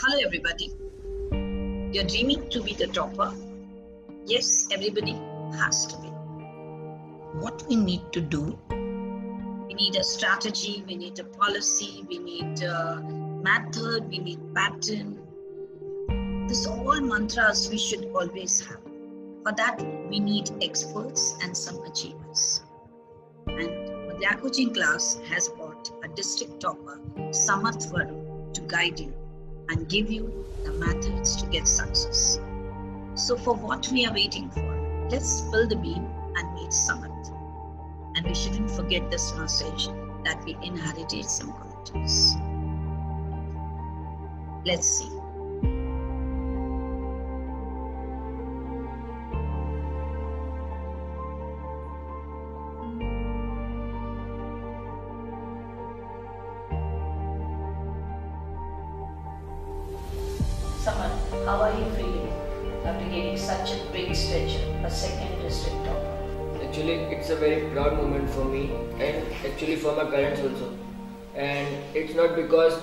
Hello everybody. You're dreaming to be the topper? Yes, everybody has to be. What we need to do? We need a strategy, we need a policy, we need a method, we need pattern. These are all mantras we should always have. For that, we need experts and some achievers. And Madhya Coaching Class has brought a district topper, Samarth Varun, to guide you and give you the methods to get success. So for what we are waiting for, let's spill the bean and meet Samarth. And we shouldn't forget this message that we inherited some qualities. Let's see. Samarth, how are you feeling after getting such a big stature, a second district topper? Actually, it's a very proud moment for me and actually for my parents also. And it's not because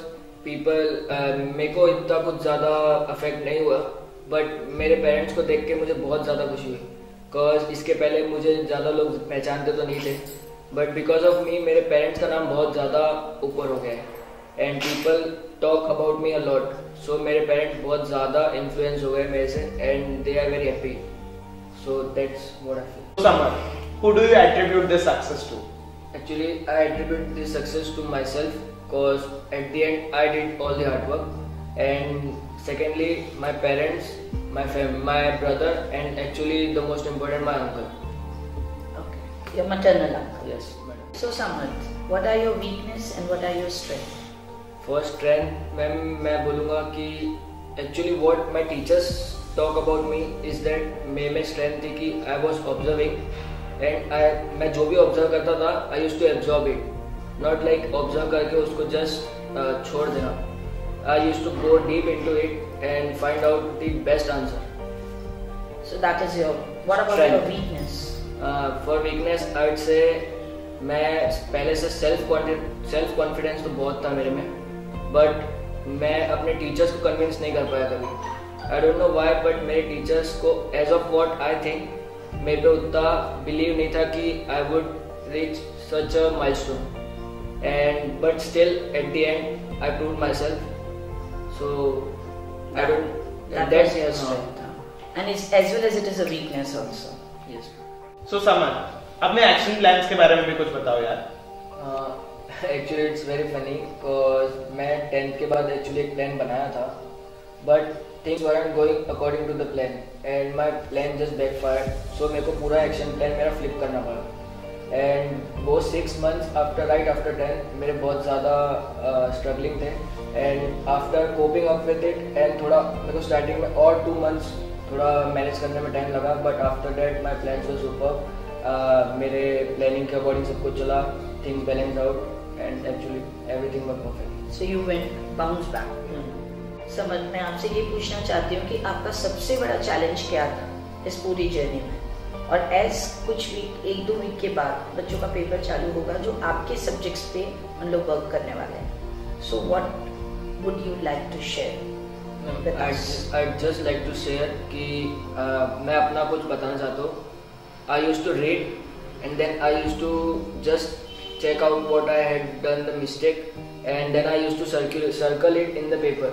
people मेरे को इतना कुछ ज़्यादा affect नहीं हुआ, but मेरे parents को देख के मुझे बहुत ज़्यादा खुशी हुई. Cause इसके पहले मुझे ज़्यादा लोग पहचानते तो नहीं थे, but because of me मेरे पेरेंट्स का नाम बहुत ज़्यादा ऊपर हो गया है. And people talk about me a lot. So मेरे पेरेंट्स बहुत ज़्यादा इन्फ्लुएंस हो गए मेरे से and they are very happy. So that's what I feel. Samarth, who do you attribute this success to? Actually, I attribute this success to myself because at the end I did all the hard work. And secondly, my parents, my brother, and actually the most important, my uncle. Okay, your maternal uncle. Yes, madam. So Samarth, what are your weakness and what are your strengths? For strength, ma'am मैं बोलूँगा कि actually what my teachers talk about me is that मेरे strength थी कि I was observing and मैं जो भी observe करता था I used to absorb it, not like observe करके उसको just छोड़ देना. I used to go deep into it and find out the best answer. So that is your. What about Strength. your weakness? For weakness, I would say मैं पहले से self confidence तो बहुत था मेरे में, but मैं अपने टीचर्स को कन्विंस नहीं कर पाया कभी. I don't know why, but मेरे टीचर्स को as of what I think मेरे पे उतना बिलीव नहीं था कि I would reach such a milestone. And but still at the end I proved myself. So I don't. That's your strength. And it's as well as it is a weakness also. Yes. So Samarth, अपने action plans के बारे में भी कुछ बताओ यार. Actually it's very funny because मैं 10th के बाद actually एक plan बनाया था, but things weren't going according to the plan and my plan just backfired. So मेरे को पूरा action plan मेरा flip करना पड़ा. And वो 6 months right after 10 मेरे बहुत ज़्यादा struggling थे and after coping up with it and थोड़ा मेरे को starting में और 2 months थोड़ा manage करने में time लगा, but after that my plans were superb. मेरे planning के according सब कुछ चला, things balanced out and actually everything was perfect. So you went bounce back. Samarth, मैं आपसे ये पूछना चाहती हूँ कि आपका सबसे बड़ा चैलेंज क्या था इस पूरी जर्नी में, और एज कुछ वीक 1-2 वीक के बाद बच्चों का पेपर चालू होगा जो आपके सब्जेक्ट्स पे हम लोग वर्क करने वाले हैं. So what would you like to share? I'd just like to share कि मैं अपना कुछ बताना चाहता हूँ. I used to read and then I used to just check out what I had done the mistake and then I used to circle it in the paper.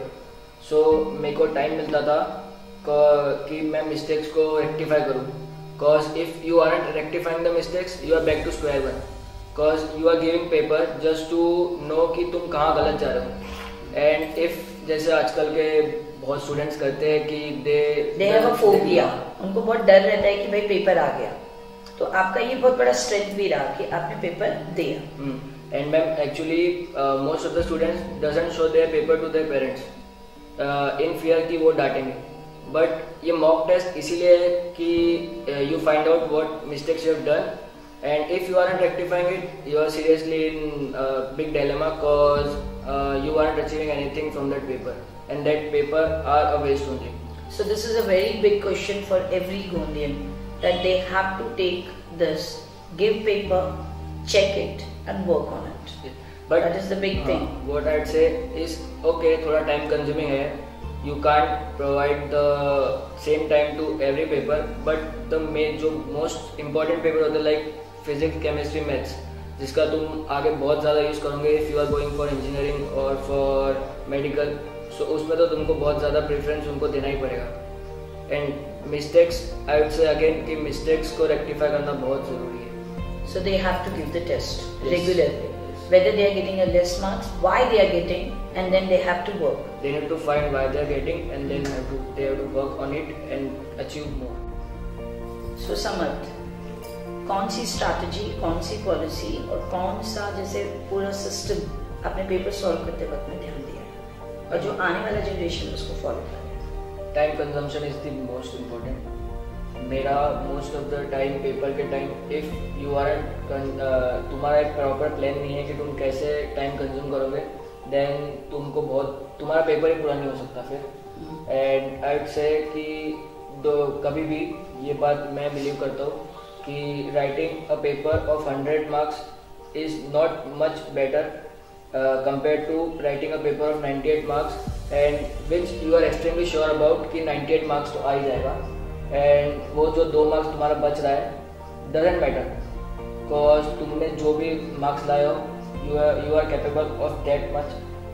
So मेरे को time मिलता था कि मैं mistakes को rectify करूँ. Cause if you aren't rectifying the mistakes, you are back to square one. Cause you are giving paper just to know कि तुम कहाँ गलत जा रहे हो. And if जैसे आजकल के बहुत स्टूडेंट्स करते हैं कि they have a phobia, उनको बहुत डर रहता है कि भाई पेपर आ गया. तो आपका ये बहुत बड़ा स्ट्रेंथ भी रहा कि आपने पेपर दिया. And ma'am actually most of the students doesn't show their paper to their parents in fear कि वो डांटेंगे. But ये mock test इसीलिए है कि you find out what mistakes you have done and if you aren't rectifying it, you are seriously in a big dilemma cause you aren't achieving anything from that paper and that paper are a waste only. So this is a very big question for every Gondian, that they have to take this, give paper, check it and work on it. But that is the big thing. What I'd say is, okay, थोड़ा time consuming है. You can't provide the same time to every paper, but the main जो most important paper होते हैं like physics, chemistry, maths, जिसका तुम आगे बहुत ज़्यादा यूज़ करोगे if you are going for engineering or for medical, so उसमें तो तुमको बहुत ज़्यादा preference उनको देना ही पड़ेगा. And mistakes, I would say again कि mistakes को rectify करना बहुत ज़रूरी है. So they have to give the test Yes. regularly. Whether they are getting a less marks, why they are getting, and then they have to work. They need to find why they are getting, and then they have to work on it and achieve more. So समर्थ, कौन सी strategy, कौन सी policy और कौन सा जैसे पूरा system अपने paper solve करते वक्त में ध्यान दिया है और जो आने वाला जनरेशन उसको फॉलो करे? Time consumption is the most important. मेरा most of the time paper के टाइम if you aren't तुम्हारा एक प्रॉपर प्लान नहीं है कि तुम कैसे टाइम कंज्यूम करोगे, then तुमको बहुत तुम्हारा पेपर ही पूरा नहीं हो सकता फिर. And I would say कि कभी भी ये बात मैं बिलीव करता हूँ कि writing a paper of 100 marks is not much better compared to writing a paper of 98 marks and which you are extremely sure about कि 98 marks तो आ ही जाएगा. एंड वो जो 2 मार्क्स तुम्हारा बच रहा है डजेंट मैटर, बिकॉज तुमने जो भी मार्क्स लाए हो you are capable of that much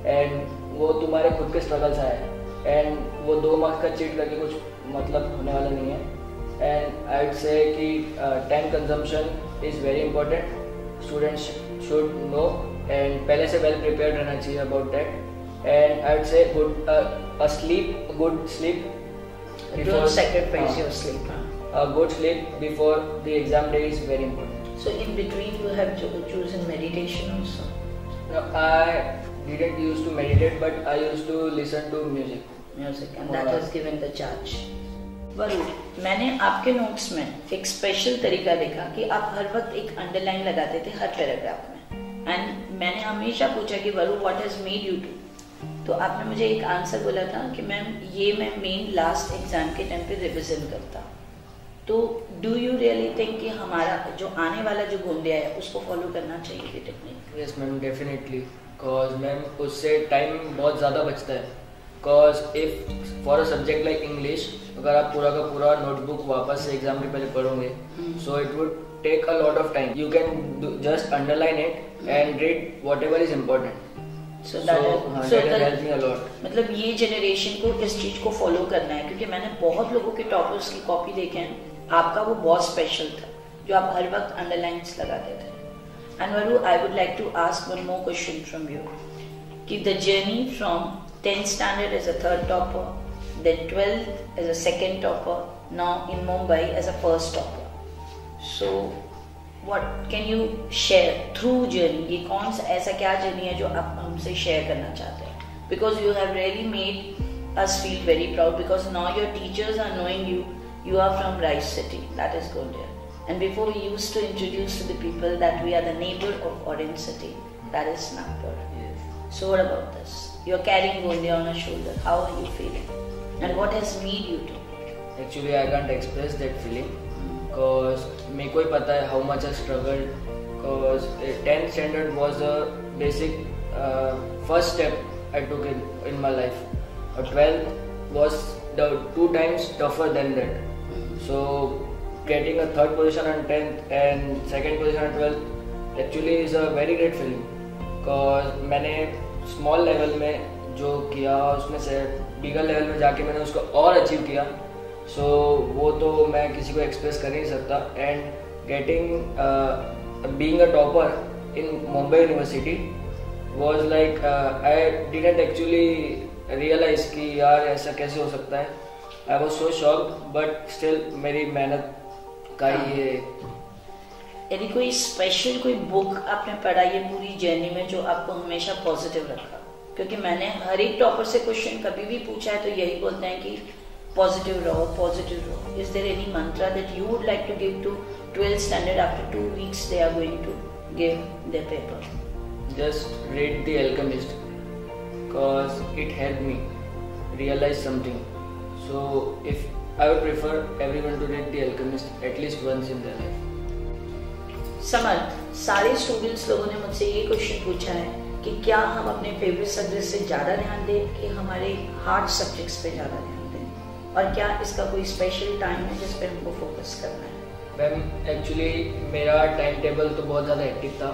and वो तुम्हारे खुद के स्ट्रगल से आए एंड वो 2 मार्क्स का चीट करके कुछ मतलब होने वाला नहीं है. एंड आई वुड से कि time consumption is very important. Students should know and पहले से वेल प्रिपेयर्ड रहना चाहिए about that. And I would से good sleep. Don't sacrifice your sleep. A good sleep before the exam day is very important. So in between you have chosen meditation also. No, I didn't used to meditate, but I used to listen to music. Music, and that has given the charge. Varun, मैंने आपके notes में एक special तरीका देखा कि आप हर वक्त एक अंडरलाइन लगाते थे हर पैराग्राफ में. एंड मैंने हमेशा पूछा कि Varun what has made you do, तो आपने मुझे एक आंसर बोला था कि मैम ये मैं मेन लास्ट एग्जाम के टाइम पे रिविजन करता. तो डू यू रियली थिंक कि हमारा जो आने वाला जो गोंदिया है उसको फॉलो करना चाहिए ये technique? Yes ma'am, definitely, because ma'am उससे टाइम बहुत ज़्यादा बचता है. Because if for a subject like English अगर आप पूरा का पूरा नोटबुक वापस से एग्जाम के पहले पढ़ोगे so it would take a lot of time. You can just underline it and read whatever is important. मतलब ये जनरेशन को इस चीज को फॉलो करना है, क्योंकि मैंने बहुत लोगों के टॉपर्स की कॉपी देखे हैं. आपका वो बहुत स्पेशल था जो आप हर वक्त अंडरलाइंस लगाते थे. And Varu, I would like to ask one more question from you कि the journey from 10th standard as a 3rd topper, then 12th as a 2nd topper, now in Mumbai as a 1st topper. So What can you share through journey? ये कौन सा ऐसा क्या journey है जो आप हमसे शेयर करना चाहते हैं? Because you have really made us feel very proud because now your teachers are knowing you. You are from Rice City, that is Gondia. And before we used to introduce to the people that we are the neighbor of Orange City, that is Nagpur. Yes. So what about this? You are carrying Gondia on your shoulder. How are you feeling? And what has made you do? Actually, I can't express that feeling. Because मेरे को ही पता है how much I struggled. Because 10th standard was a basic first step I took in my life. 12th was the 2 times tougher than that. So getting a 3rd position on 10th and 2nd position on 12th actually is a very great feeling. Because मैंने small level में जो किया उसमें से bigger level में जाके मैंने उसको और achieve किया. सो वो तो मैं किसी को एक्सप्रेस कर नहीं सकता. And getting being a topper in Mumbai university was like I didn't actually realise कि यार ऐसा कैसे हो सकता है. I was so shocked but still मेरी मेहनत का ये. यदि कोई स्पेशल कोई बुक आपने पढ़ा ये पूरी जर्नी में जो आपको हमेशा पॉजिटिव रखा? क्योंकि मैंने हर एक टॉपर से क्वेश्चन कभी भी पूछा है तो यही बोलते हैं कि positive raw. Is there any mantra that you would like to give to 12th standard after 2 weeks they are going to give their paper? Just read The Alchemist because it helped me realize something. So if I would prefer everyone to read The Alchemist at least once in their life. समर्थ, सारे students लोगों ने मुझसे ये question पूछा है कि क्या हम अपने फेवरेट सब्जेक्ट से ज़्यादा ध्यान दें कि हमारे हार्ड सब्जेक्ट्स पे ज़्यादा ध्यान दें, और क्या इसका कोई स्पेशल टाइम है जिस पे हमको फोकस करना है? मैम एक्चुअली मेरा टाइम टेबल तो बहुत ज़्यादा हेक्टिक था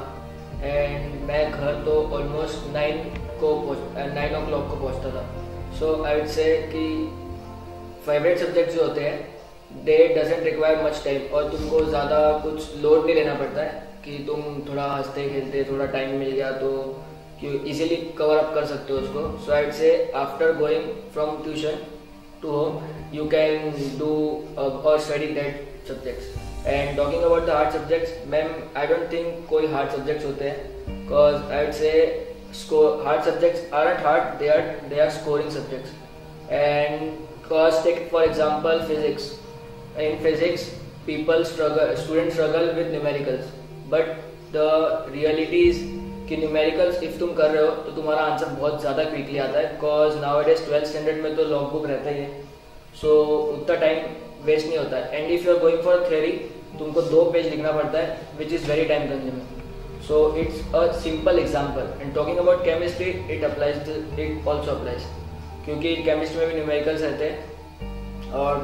एंड मैं घर तो ऑलमोस्ट 9 o'clock को पहुँचता था। सो आई वुड से कि फेवरेट सब्जेक्ट जो होते हैं दे डजेंट रिक्वायर मच टाइम, और तुमको ज़्यादा कुछ लोड नहीं लेना पड़ता है कि तुम थोड़ा हंसते खेलते थोड़ा टाइम मिल गया तो इजीली कवर अप कर सकते हो उसको। So I would say after going from tuition to home you can do और study that subjects. And talking about the hard subjects, ma'am I don't think कोई हार्ड सब्जेक्ट्स होते हैं, because I would say hard subjects aren't hard, they are scoring subjects. And cause take for example physics. In physics students struggle with numericals, but the reality is कि numericals if तुम कर रहे हो तो तुम्हारा answer बहुत ज़्यादा quickly आता है, बिकॉज नाउअडेज 12th स्टैंडर्ड में तो लॉग बुक रहता ही है, सो उतना टाइम वेस्ट नहीं होता है। And if you are going for theory तुमको 2 पेज लिखना पड़ता है which is very time consuming. So it's a simple example. And talking about chemistry it also applies, क्योंकि केमिस्ट्री में भी न्यूमेरिकल्स रहते हैं और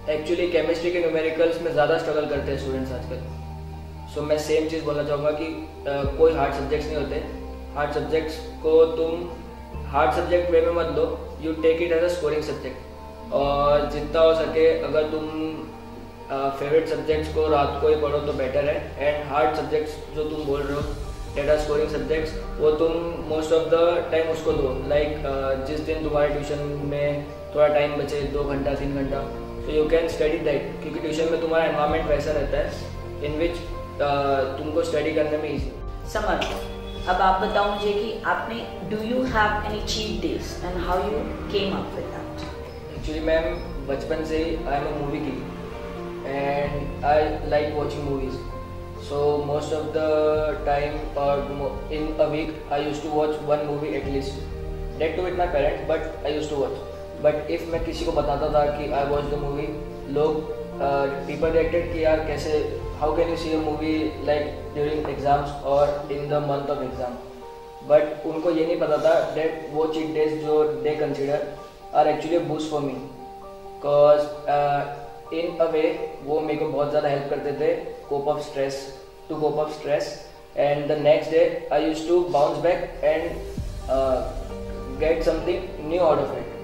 एक्चुअली केमिस्ट्री के न्यूमेरिकल्स में ज़्यादा स्ट्रगल करते हैं स्टूडेंट्स आजकल। सो मैं सेम चीज़ बोलना चाहूँगा कि कोई हार्ड सब्जेक्ट्स नहीं होते। हार्ड सब्जेक्ट्स को तुम हार्ड सब्जेक्ट वे में मत लो, you take it as a scoring subject. और जितना हो सके अगर तुम फेवरेट सब्जेक्ट्स को रात को ही पढ़ो तो बेटर है। एंड हार्ड सब्जेक्ट्स जो तुम बोल रहे हो डेटा स्कोरिंग सब्जेक्ट्स, वो तुम मोस्ट ऑफ द टाइम उसको दो। लाइक जिस दिन तुम्हारे ट्यूशन में थोड़ा टाइम बचे 2 घंटा 3 घंटा, तो यू कैन स्टडी दैट, क्योंकि ट्यूशन में तुम्हारा एनवायरनमेंट वैसा रहता है इन विच तुमको स्टडी करने में ईजी। समर, अब आप बताओ मुझे कि आपने do you have any cheat days and how you came up with that? Actually ma'am बचपन से ही आई एम अ मूवी की and I like watching movies. So most of the time और in a week I used to watch 1 movie at least, that too with my parents, but I used to watch. But if मैं किसी को बताता था कि I watch the movie, लोग people reacted कि यार कैसे, how can you see a movie like during exams और in the month of exam. But उनको ये नहीं पता था दैट वो चीट डेज जो they consider are actually boost for me, because in a way वो मेरे को बहुत ज़्यादा हेल्प करते थे cope of stress. And the next day I used to bounce back and get something new out of it.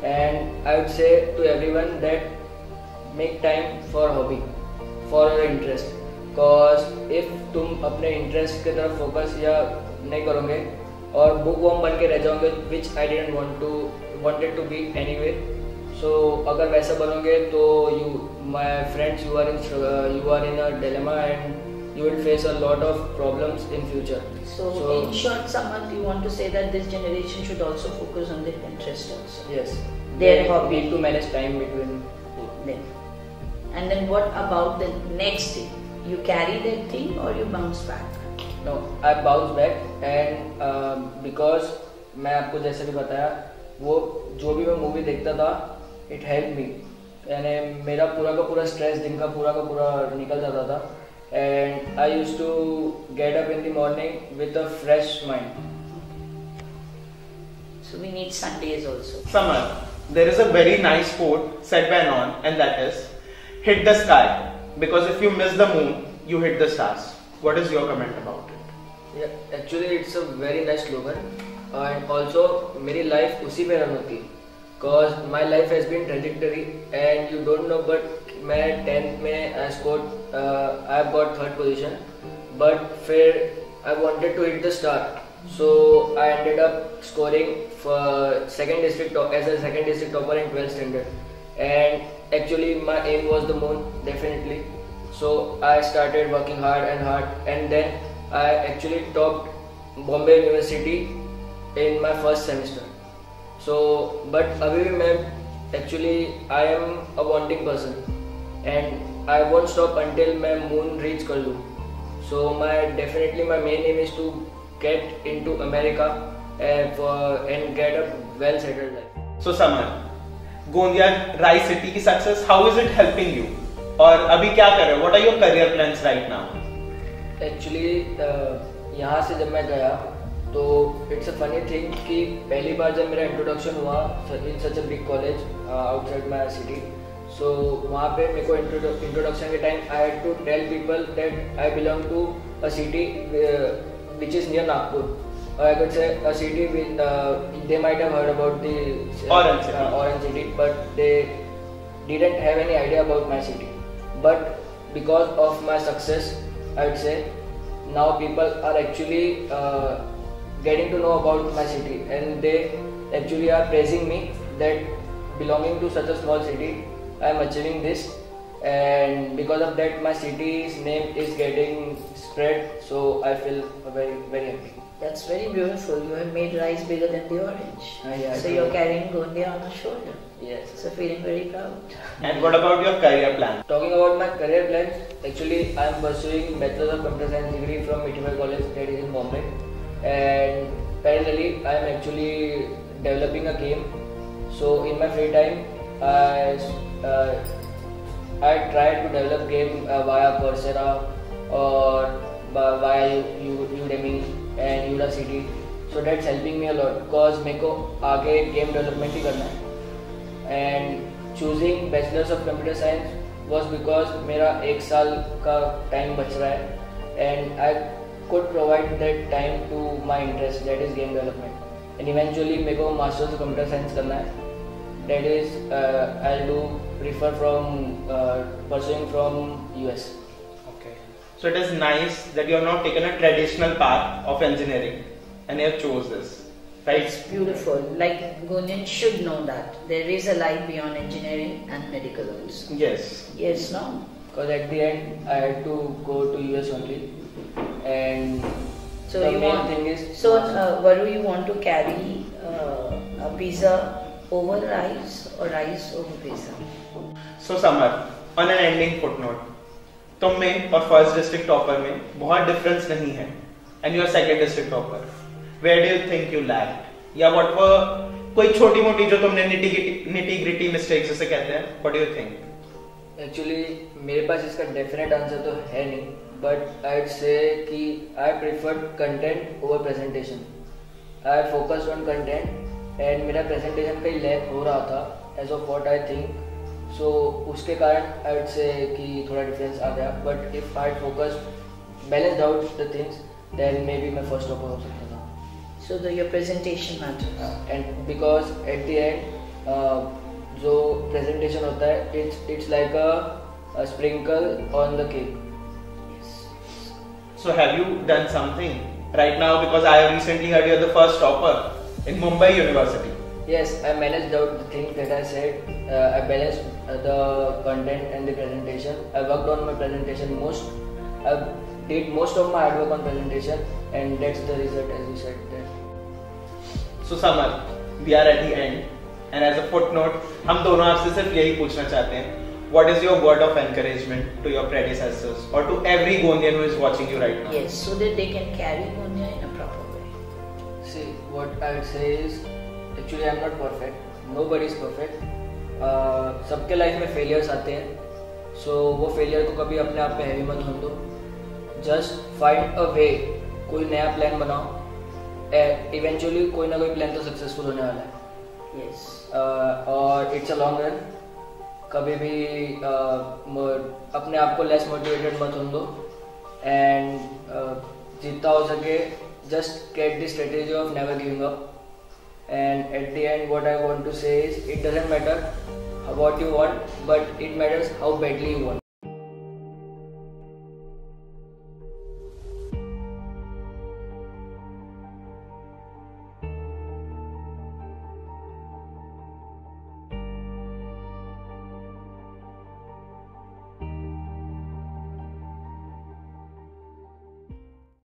And I would say to everyone that make time for hobby, for your interest, cause if तुम अपने interest की तरफ focus या नहीं करोगे और bookworm बन के रह जाओगे, which I didn't wanted to be anyway, so अगर वैसा बनोगे तो my friends, you are in a dilemma and you will face a lot of problems in future. So in short, Samarth, you want to say that this generation should also focus on their interest also. Yes. Their hobby. Need to manage time between them. And then what about the next day? You carry that thing or you bounce back? No, I bounce back and because मैं आपको जैसे भी बताया, वो जो भी मैं movie देखता था it helped me, यानी मेरा पूरा का पूरा स्ट्रेस दिन का पूरा निकल जाता था। And I used to get up in the morning with a fresh mind. So we need Sundays also. Samar, there is a very nice quote said by Non, and that is, hit the sky, because if you miss the moon, you hit the stars. What is your comment about it? Yeah, actually it's a very nice slogan, and also मेरी life उसी में run होती, cause my life has been trajectory and you don't know, but मैं 10th में I got 3rd position, but फिर I wanted to hit the star, so I ended up scoring for second district topper in 12th standard, and actually my aim was the moon definitely. So I started working hard, and then I actually topped Bombay University in my first semester. So but अभी भी मैं actually I am a wanting person and I won't stop until मैं moon reach कर लूँ. So my main aim is to get into America and get a well settled life. So Samar, Gondia Rice City की success, how is it helping you? और अभी क्या कर रहे हो? What are your career plans right now? Actually यहाँ से जब मैं गया तो इट्स अ फनी थिंग कि पहली बार जब मेरा इंट्रोडक्शन हुआ in such a big college outside my city, so वहाँ पे मेरे को इंट्रोडक्शन के time I had to tell people that I belong to a city which is near Nagpur. I could say a city with they might have heard about the Orange City, but they didn't have any idea about my city. But because of my success, I would say now people are actually getting to know about my city, and they actually are praising me that belonging to such a small city, I am achieving this, and because of that my city's name is getting spread. So I feel very very happy. That's very beautiful. You have made rice bigger than the orange. Yeah, so you're carrying Gondia on your shoulder. Yes. So feeling very proud. And what about your career plan? Talking about my career plans, actually I am pursuing Bachelor of Computer Science degree from Mithibai College, that is in Bombay. And parallelly I am actually developing a game. So in my free time, I try to develop game via Coursera or via Udemy and Udacity. So that's helping me a lot because मेरे को आगे game development ही करना है. And choosing bachelors of computer science was because मेरा 1 साल का time बच रहा है and I could provide that time to my interest, that is game development. And eventually मेरे को मास्टर्स ऑफ कंप्यूटर साइंस करना है. That is I do prefer from pursuing from US. So it is nice that you have not taken a traditional path of engineering and you have chose this, right? It's beautiful. Like Gunjan should know that there is a life beyond engineering and medical also. Yes. Yes, no? Because at the end I had to go to US only, and So the you main want, thing is so Varu, you want to carry a pizza over rice or rice over pizza? So Samar, on an ending footnote, तुम में और first district topper में बहुत difference नहीं है and you are second district topper. Where do you think you lacked, या whatever कोई छोटी मोटी जो तुमने निटी ग्रिटी मिस्टेक्स जिसे कहते हैं, what do you think? Actually मेरे पास इसका डेफिनेट आंसर तो है नहीं, बट आई वुड से कि I preferred content over presentation. I focused on content and मेरा प्रेजेंटेशन का ही लैक हो रहा था as of what I think. So उसके कारण आई वुड से कि थोड़ा डिफरेंस आ गया. But if I focused balanced out the things then maybe मैं फर्स्ट टॉपर हो सकता था. So your presentation matters. And because at the end जो प्रेजेंटेशन होता है it's like a sprinkle on the cake. So have you done something right now, because I have recently heard you're the first topper in Mumbai University? Yes, I managed out the things that I said. I balanced the content and the presentation. I worked on my presentation most. I did most of my hard work on presentation, and that's the result, as you said. That. So Samar, we are at the end, and as a footnote, हम दोनों आपसे सिर्फ यही पूछना चाहते हैं. What is your word of encouragement to your predecessors or to every Gondian who is watching you right now? Yes, so that they can carry Gondia in a proper way. See, what I would say is, actually I'm not perfect. Nobody is perfect. सबके life में failures आते हैं. सो वो failure को कभी अपने आप पे हैवी मत होने दो. जस्ट फाइंड अ वे. कोई नया प्लान बनाओ. इवेंचुअली कोई ना कोई प्लान तो सक्सेसफुल होने वाला है. Yes. और इट्स अ लॉन्ग रन. कभी भी अपने आप को लेस मोटिवेटेड मत होने दो. एंड जितना हो सके just get the strategy of never giving up. And at the end, what I want to say is, it doesn't matter what you want, but it matters how badly you want.